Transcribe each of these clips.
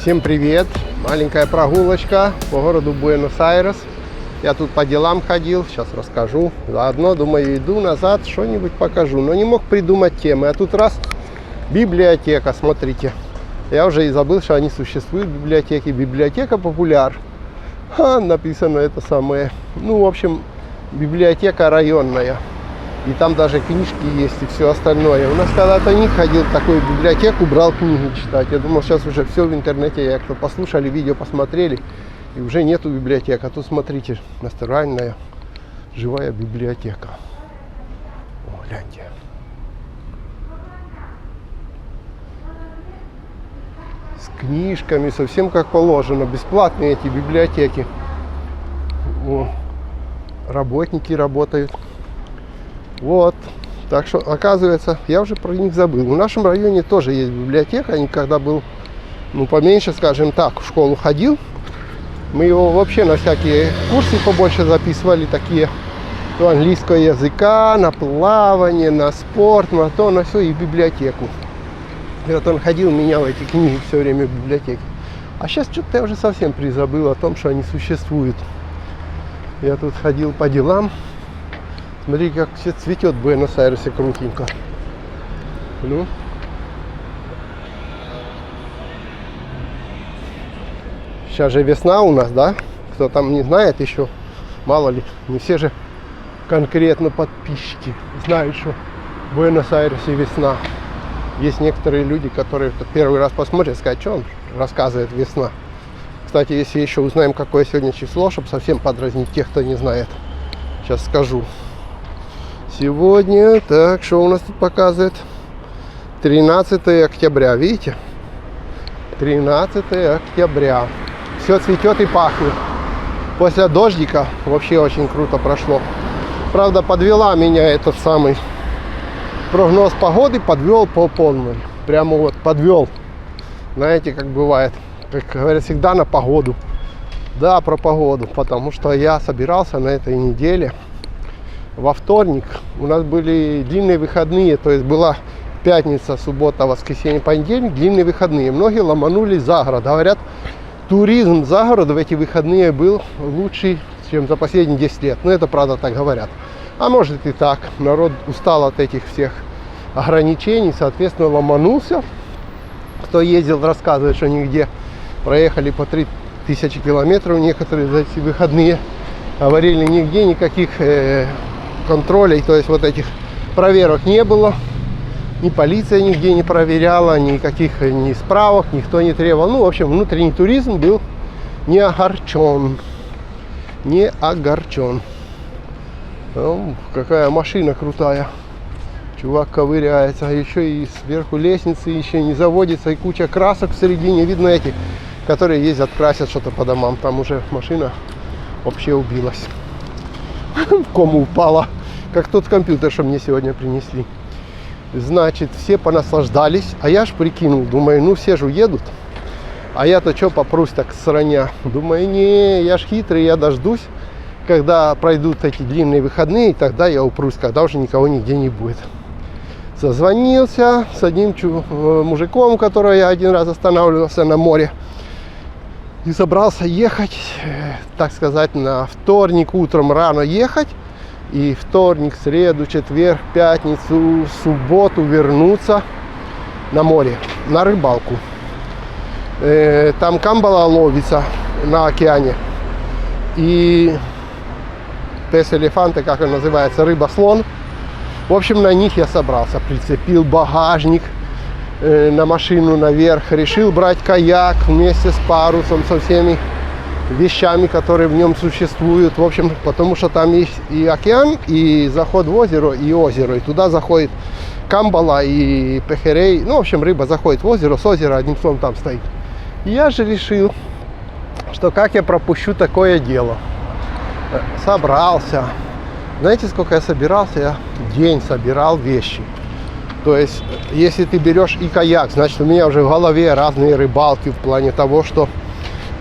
Всем привет! Маленькая прогулочка по городу Буэнос-Айрес. Я тут по делам ходил, сейчас расскажу. Заодно, думаю, иду назад, что-нибудь покажу. Но не мог придумать темы. А тут раз, библиотека, смотрите. Я уже и забыл, что они существуют, библиотеки. Библиотека Популяр. Написано это самое. Ну, в общем, библиотека районная. И там даже книжки есть и все остальное. У нас когда-то не ходил в такую библиотеку, брал книги читать. Я думал, сейчас уже все в интернете, я кто послушали, видео посмотрели, и уже нету библиотек. А тут смотрите, натуральная живая библиотека. О, гляньте. С книжками, совсем как положено. Бесплатные эти библиотеки. О, работники работают. Вот, так что, оказывается, я уже про них забыл. В нашем районе тоже есть библиотека. Я когда был, поменьше, скажем так, в школу ходил, мы его вообще на всякие курсы побольше записывали, такие, английского языка, на плавание, на спорт, на то, на все, и в библиотеку. И вот он ходил, менял эти книги все время в библиотеке. А сейчас что-то я уже совсем призабыл о том, что они существуют. Я тут ходил по делам. Смотри, как все цветет в Буэнос-Айресе крутенько. Ну. Сейчас же весна у нас, да? Кто там не знает еще, мало ли, не все же конкретно подписчики знают, что в Буэнос-Айресе весна. Есть некоторые люди, которые первый раз посмотрят, скажут, что он рассказывает весна. Кстати, если еще узнаем, какое сегодня число, чтобы совсем подразнить тех, кто не знает. Сейчас скажу. Сегодня, так, что у нас тут показывает? 13 октября, видите? 13 октября. Все цветет и пахнет. После дождика вообще очень круто прошло. Правда, подвела меня этот самый прогноз погоды, подвел по полной. Прямо вот подвел. Знаете, как бывает. Как говорят, всегда на погоду. Да, про погоду. Потому что я собирался на этой неделе. Во вторник у нас были длинные выходные, то есть была пятница, суббота, воскресенье, понедельник, длинные выходные. Многие ломанулись за город. Говорят, туризм за город в эти выходные был лучший, чем за последние 10 лет. Но это правда так говорят. А может и так. Народ устал от этих всех ограничений, соответственно, ломанулся. Кто ездил, рассказывает, что нигде проехали по 3000 километров некоторые за эти выходные. Говорили, нигде никаких контролей, то есть вот этих проверок не было, ни полиция нигде не проверяла, никаких ни справок никто не требовал. Ну, в общем, внутренний туризм был не огорчен. Не огорчен. Ну, какая машина крутая. Чувак ковыряется, а еще и сверху лестницы еще не заводится, и куча красок в середине. Видно эти, которые ездят, красят что-то по домам. Там уже машина вообще убилась. В кому упала. Как тот компьютер, что мне сегодня принесли. Значит, все понаслаждались. А я ж прикинул, думаю, все же уедут. А я-то что попрусь так сраня. Думаю, не, я ж хитрый, я дождусь, когда пройдут эти длинные выходные, и тогда я упрусь, когда уже никого нигде не будет. Созвонился с одним мужиком, у которого я один раз останавливался на море. И собрался ехать, так сказать, на вторник утром рано ехать. И вторник, среду, четверг, пятницу, субботу вернуться на море, на рыбалку. Там камбала ловится на океане. И пес-элефанты, как он называется, рыба-слон. В общем, на них я собрался. Прицепил багажник на машину наверх. Решил брать каяк вместе с парусом, со всеми вещами, которые в нем существуют. В общем, потому что там есть и океан, и заход в озеро, и озеро. И туда заходит камбала и пехерей. Ну, в общем, рыба заходит в озеро, с озера одним словом там стоит. И я же решил, что как я пропущу такое дело. Собрался. Знаете, сколько я собирался? Я день собирал вещи. То есть, если ты берешь и каяк, значит, у меня уже в голове разные рыбалки в плане того, что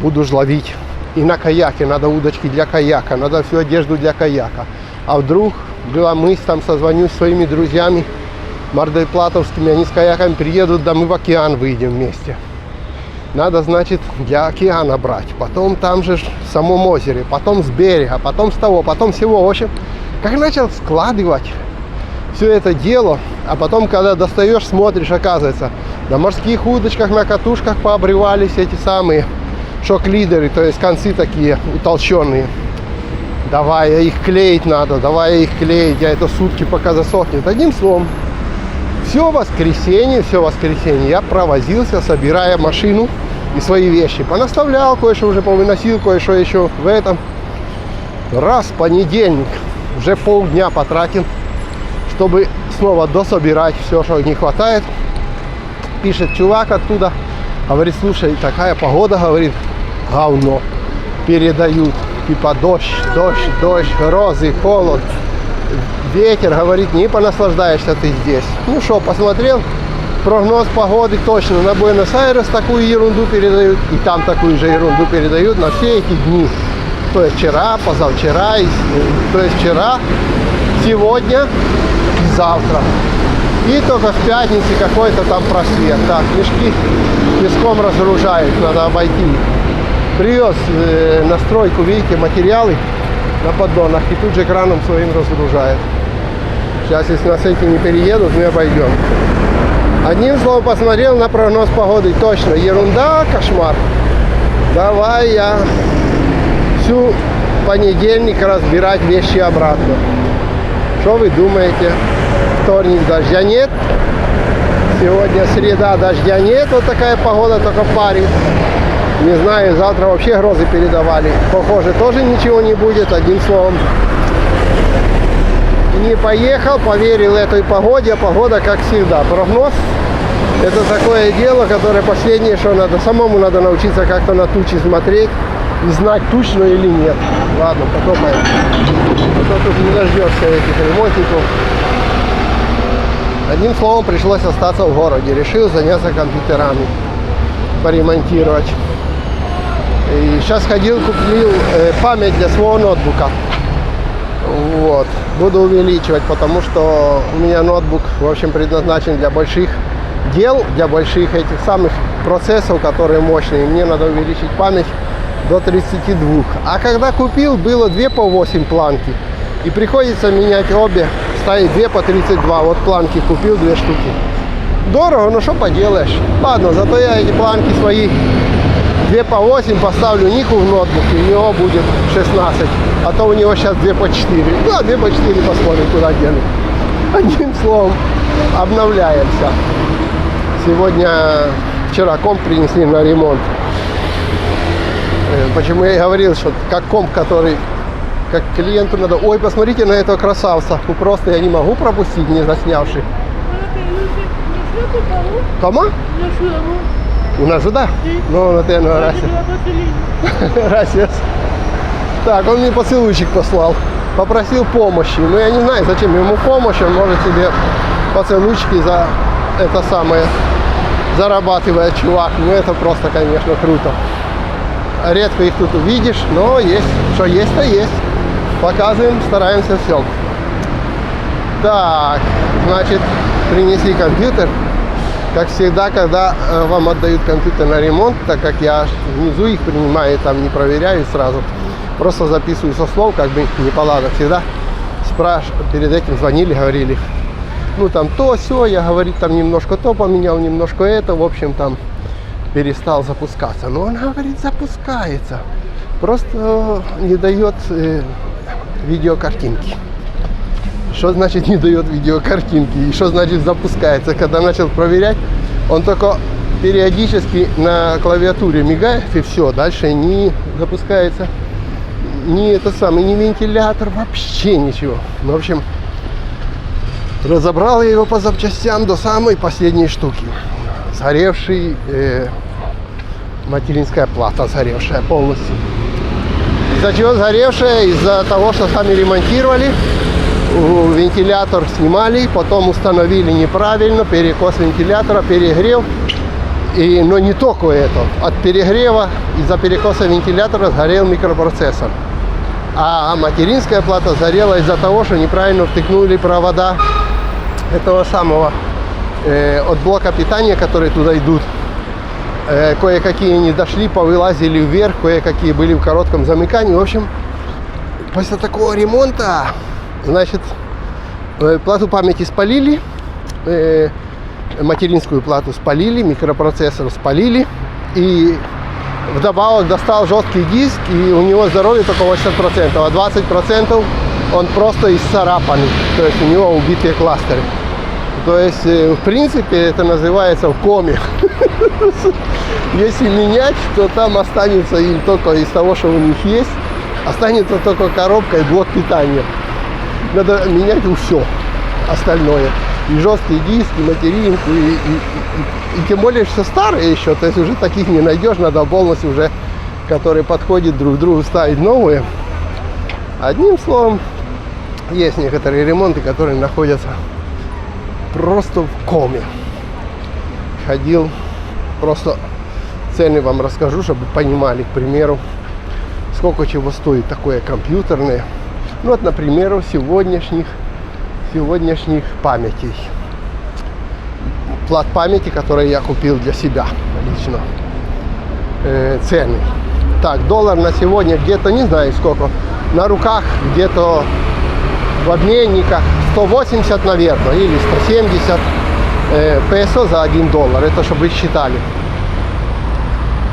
буду ж ловить. И на каяке надо удочки для каяка, надо всю одежду для каяка. А вдруг была мысль, там созвонюсь с своими друзьями мордоплатовскими, они с каяками приедут, да мы в океан выйдем вместе. надо, значит, для океана брать. Потом там же в самом озере, потом с берега, потом с того, потом всего. В общем, как начал складывать все это дело, а потом, когда достаешь, смотришь, оказывается, на морских удочках, на катушках пообрывались эти самые шок-лидеры, то есть концы такие утолщенные. Давай, их клеить надо, давай их клеить, я это сутки пока засохнет. Одним словом, все воскресенье я провозился, собирая машину и свои вещи. Понаставлял, кое-что уже повыносил, кое-что еще в этом. Раз в понедельник уже полдня потратил, чтобы снова дособирать все, что не хватает. Пишет чувак оттуда, говорит, слушай, такая погода, говорит, говно. Передают, типа дождь, грозы, холод, ветер, говорит, не понаслаждаешься ты здесь. Ну что, посмотрел, прогноз погоды точно, на Буэнос-Айрес такую ерунду передают, и там такую же ерунду передают на все эти дни. То есть вчера, позавчера, то есть вчера, сегодня и завтра. И только в пятницу какой-то там просвет. Так, мешки песком разгружают, надо обойти. Привез на стройку, видите, материалы на поддонах и тут же краном своим разгружает. Сейчас, если нас эти не переедут, мы обойдем. Одним словом, посмотрел на прогноз погоды, точно, ерунда, кошмар. Давай я всю понедельник разбирать вещи обратно. Что вы думаете? Вторник дождя нет. Сегодня среда, дождя нет. Вот такая погода, только парит. Не знаю, завтра вообще грозы передавали. Похоже, тоже ничего не будет. Одним словом, не поехал, поверил этой погоде. А погода, как всегда, прогноз. Это такое дело, которое последнее, что надо. Самому надо научиться как-то на тучи смотреть и знать, точно или нет. Ладно, потопаем. А то тут не дождешься этих ремонтников. Одним словом, пришлось остаться в городе. Решил заняться компьютерами, поремонтировать. И сейчас ходил, купил память для своего ноутбука. Вот. Буду увеличивать, потому что у меня ноутбук, в общем, предназначен для больших дел, для больших этих самых процессов, которые мощные. Мне надо увеличить память до 32. А когда купил, было 2 по 8 планки. И приходится менять обе, ставить 2 по 32. Вот планки купил 2 штуки. Дорого, но что поделаешь. Ладно, зато я эти планки свои 2 по 8 поставлю Нику в ноутбук, и у него будет 16. А то у него сейчас 2 по 4. Ну, а 2 по 4 посмотрим, куда денут. Одним словом, обновляемся. Вчера комп принесли на ремонт. Почему я и говорил, что как комп, который, как клиенту надо, ой, посмотрите на этого красавца. Ну, просто я не могу пропустить, не заснявший. Кому? У нас сюда? Ну, на тему, gracias. Так, он мне поцелуйчик послал. Попросил помощи. Но я не знаю, зачем ему помощь. Он может себе поцелуйчики за это самое зарабатывает чувак. Ну, это просто, конечно, круто. Редко их тут увидишь, но есть. Что есть, то есть. Показываем, стараемся все. Так, значит, принесли компьютер. Как всегда, когда вам отдают компьютер на ремонт, так как я внизу их принимаю, там не проверяю сразу, просто записываю со слов, как бы неполадок. Всегда перед этим звонили, говорили, ну там то, все, я, говорит, там немножко то поменял, немножко это, в общем, там перестал запускаться. Но он, говорит, запускается, просто не дает видеокартинки. Что значит не дает видеокартинки? И что значит запускается? Когда начал проверять, он только периодически на клавиатуре мигает и все. Дальше не запускается ни вентилятор, вообще ничего. В общем, разобрал я его по запчастям до самой последней штуки. Сгоревший, материнская плата сгоревшая полностью. Из-за чего сгоревшая? Из-за того, что сами ремонтировали. Вентилятор снимали, потом установили неправильно, перекос вентилятора, перегрев. Но не только это. От перегрева из-за перекоса вентилятора сгорел микропроцессор. А материнская плата сгорела из-за того, что неправильно втыкнули провода этого самого от блока питания, которые туда идут. Кое-какие не дошли, повылазили вверх, кое-какие были в коротком замыкании. В общем, после такого ремонта, значит, плату памяти спалили, материнскую плату спалили, микропроцессор спалили. И вдобавок достал жесткий диск, и у него здоровье только 80%, а 20% он просто исцарапанный, то есть у него убитые кластеры. То есть, в принципе, это называется в коме. Если менять, то там останется им только из того, что у них есть, останется только коробка и блок питания. Надо менять все остальное. И жесткий диск, и материнку, и тем более, что старые еще, то есть уже таких не найдешь, надо полностью уже, которые подходят друг к другу, ставить новые. Одним словом, есть некоторые ремонты, которые находятся просто в коме. Ходил, просто цены вам расскажу, чтобы понимали, к примеру, сколько чего стоит такое компьютерное. Ну вот, например, сегодняшних памятей. Плат памяти, который я купил для себя лично. Цены. Так, доллар на сегодня где-то, не знаю сколько, на руках где-то в обменниках 180, наверное, или 170 песо за $1. Это чтобы вы считали.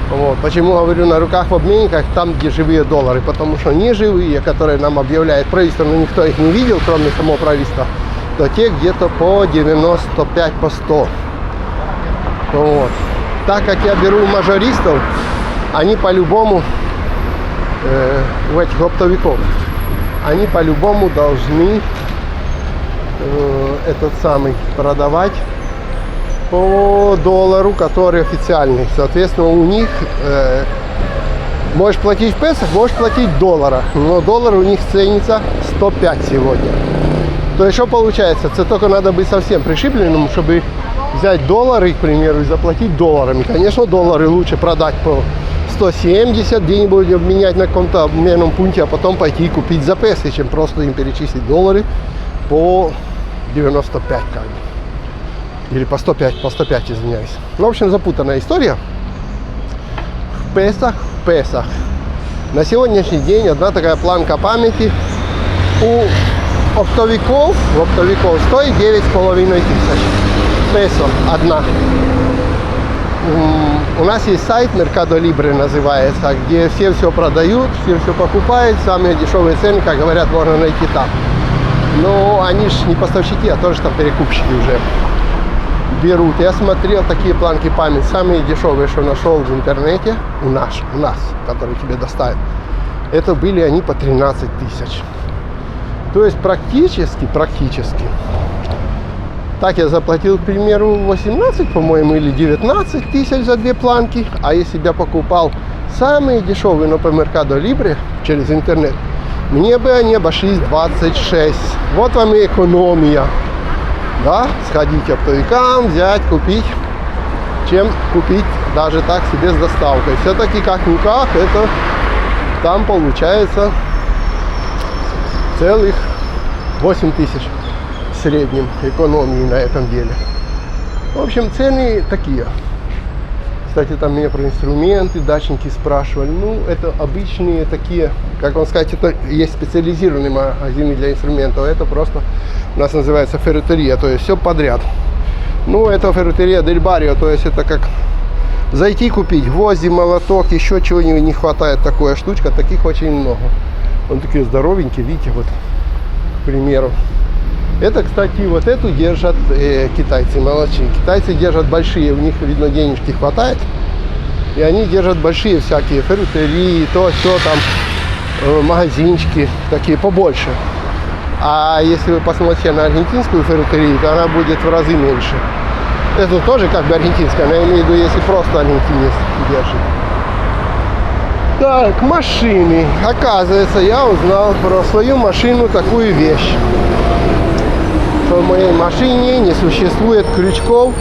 Вот. Почему говорю на руках в обменниках, там, где живые доллары? Потому что неживые, которые нам объявляет правительство, но никто их не видел, кроме самого правительства, то те где-то по 95, по 100. Вот. Так как я беру мажористов, они по-любому, у этих оптовиков, они по-любому должны этот самый продавать по доллару, который официальный. Соответственно, у них можешь платить в песах, можешь платить в долларах. Но доллар у них ценится 105 сегодня. То есть что получается? Это только надо быть совсем пришибленным, чтобы взять доллары, к примеру, и заплатить долларами. Конечно, доллары лучше продать по 170, где-нибудь обменять на каком-то обменном пункте, а потом пойти и купить за песы, чем просто им перечислить доллары по 95 как бы. Или по 105, извиняюсь. Ну, в общем, запутанная история. В песах. На сегодняшний день одна такая планка памяти у оптовиков стоит 9,5 тысяч песо одна. У нас есть сайт Mercado Libre называется, где все продают, все покупают, самые дешевые цены, как говорят, можно найти там. Но они же не поставщики, а тоже там перекупщики уже берут. Я смотрел такие планки памяти, самые дешевые, что нашел в интернете, у нас, которые тебе доставят, это были они по 13 тысяч. То есть практически, так я заплатил, к примеру, 18, по-моему, или 19 тысяч за две планки, а если бы я покупал самые дешевые, но по Mercado Libre через интернет, мне бы они обошлись 26. Вот вам и экономия. Да, сходить к оптовикам, взять, купить, чем купить даже так себе с доставкой. Все-таки как-никак, это там получается целых 8 тысяч в среднем экономии на этом деле. В общем, цены такие. Кстати, там меня про инструменты, дачники спрашивали. Ну, это обычные такие, как вам сказать, это есть специализированные магазины для инструментов. Это просто у нас называется ферретерия, то есть все подряд. Ну, это ферретерия Дель Баррио, то есть это как зайти купить гвозди, молоток, еще чего-нибудь не хватает, такая штучка, таких очень много. Он такие здоровенькие, видите, вот, к примеру. Это, кстати, вот эту держат китайцы, молодцы. Китайцы держат большие, у них, видно, денежки хватает. И они держат большие всякие ферретерии, то, все там, магазинчики, такие побольше. А если вы посмотрите на аргентинскую ферретерию, то она будет в разы меньше. Это тоже как бы аргентинская, но я имею в виду, если просто аргентинец держит. Так, машины. Оказывается, я узнал про свою машину такую вещь. Что в моей машине не существует крючков,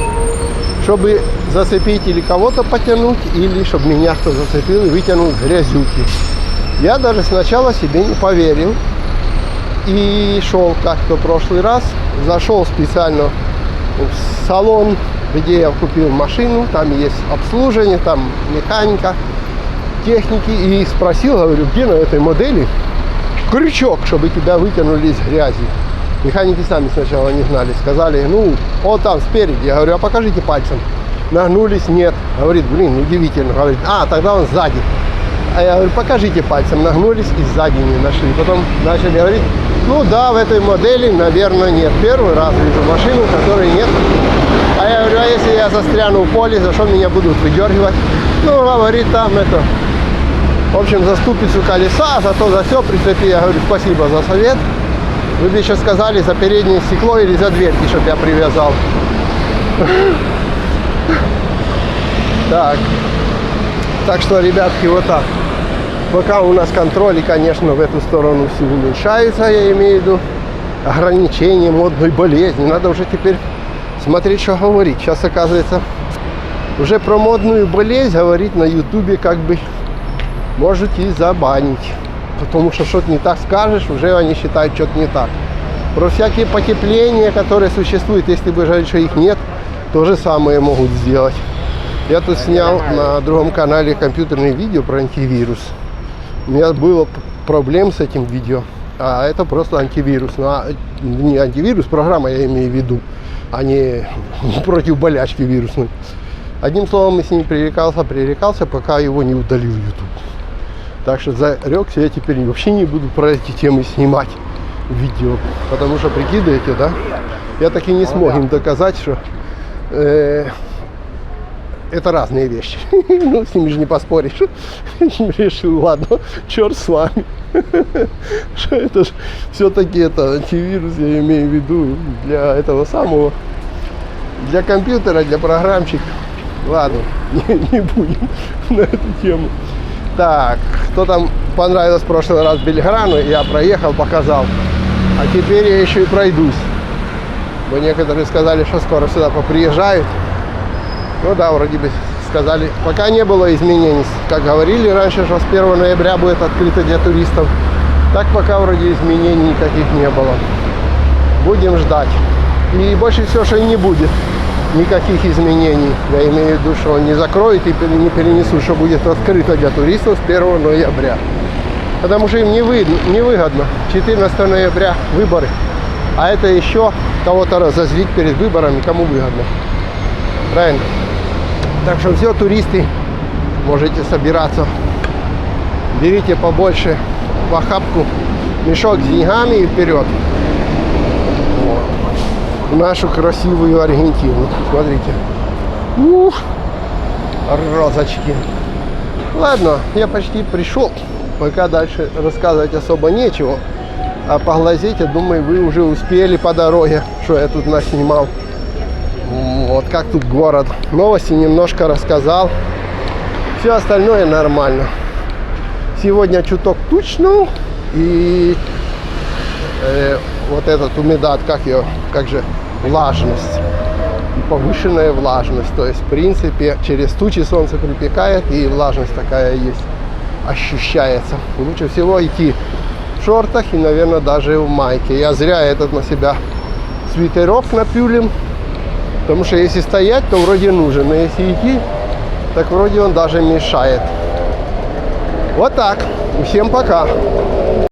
чтобы зацепить или кого-то потянуть, или чтобы меня кто зацепил и вытянул с грязюки. Я даже сначала себе не поверил. И шел как-то в прошлый раз, зашел специально в салон где я купил машину, там есть обслуживание, там механика, техники. И спросил, говорю, где на этой модели крючок, чтобы тебя вытянули из грязи. Механики сами сначала не знали, сказали, ну, вот там спереди. Я говорю, а покажите пальцем. Нагнулись, нет. Говорит, блин, удивительно. Говорит, а, тогда он сзади. А я говорю, покажите пальцем. Нагнулись и сзади не нашли. Потом начали говорить, ну да, в этой модели, наверное, нет. Первый раз вижу машину, которой нет. А я говорю, а если я застряну в поле, за что меня будут выдергивать? Ну, говорит, там это... В общем, за ступицу колеса, за то, за все прицепи. Я говорю, спасибо за совет. Вы бы еще сказали, за переднее стекло или за дверки, чтобы я привязал. Так что, ребятки, вот так. Пока у нас контроли, конечно, в эту сторону все уменьшаются, я имею в виду ограничения модной болезни. Надо уже теперь смотреть, что говорить. Сейчас, оказывается, уже про модную болезнь говорить на ютубе как бы можете и забанить. Потому что что-то не так скажешь, уже они считают, что-то не так. Про всякие потепления, которые существуют, если бы говорить, что их нет, то же самое могут сделать. Я тут снял на другом канале компьютерное видео про антивирус. У меня было проблем с этим видео. А это просто антивирус. Ну, не антивирус, программа я имею в виду, а не против болячки вирусной. Одним словом, я с ним пререкался, пока его не удалил YouTube. Так что зарекся, я теперь вообще не буду про эти темы снимать видео. Потому что, прикидываете, да? Я так и не смог им доказать, что это разные вещи. Ну, с ними же не поспоришь. Решил, ладно, черт с вами. Что это же все-таки это антивирус, я имею в виду, для этого самого, для компьютера, для программчика. Ладно, не будем на эту тему. Так, кто там понравилось в прошлый раз Бельграну, я проехал, показал. А теперь я еще и пройдусь. Бо некоторые сказали, что скоро сюда поприезжают. Ну да, вроде бы сказали, пока не было изменений. Как говорили раньше, что с 1 ноября будет открыто для туристов. Так пока вроде изменений никаких не было. Будем ждать. И больше всего, что и не будет никаких изменений. Я имею в виду, что он не закроет и не перенесут, что будет открыто для туристов с 1 ноября. Потому что им не выгодно. 14 ноября выборы. А это еще кого-то разозлить перед выборами, кому выгодно. Правильно? Так что все, туристы, можете собираться. Берите побольше в охапку мешок с деньгами и вперед. Вот. В нашу красивую Аргентину. Смотрите. Розочки. Ладно, я почти пришел. Пока дальше рассказывать особо нечего. А поглазеть, я думаю, вы уже успели по дороге, что я тут наснимал. Вот как тут город. Новости немножко рассказал. Все остальное нормально. Сегодня чуток тучно. И вот этот умидат, как же, влажность. Повышенная влажность. То есть, в принципе, через тучи солнце припекает, и влажность такая есть. Ощущается. Лучше всего идти в шортах и, наверное, даже в майке. Я зря этот на себя свитерок напюлим. Потому что если стоять, то вроде нужен. Но если идти, так вроде он даже мешает. Вот так. Всем пока.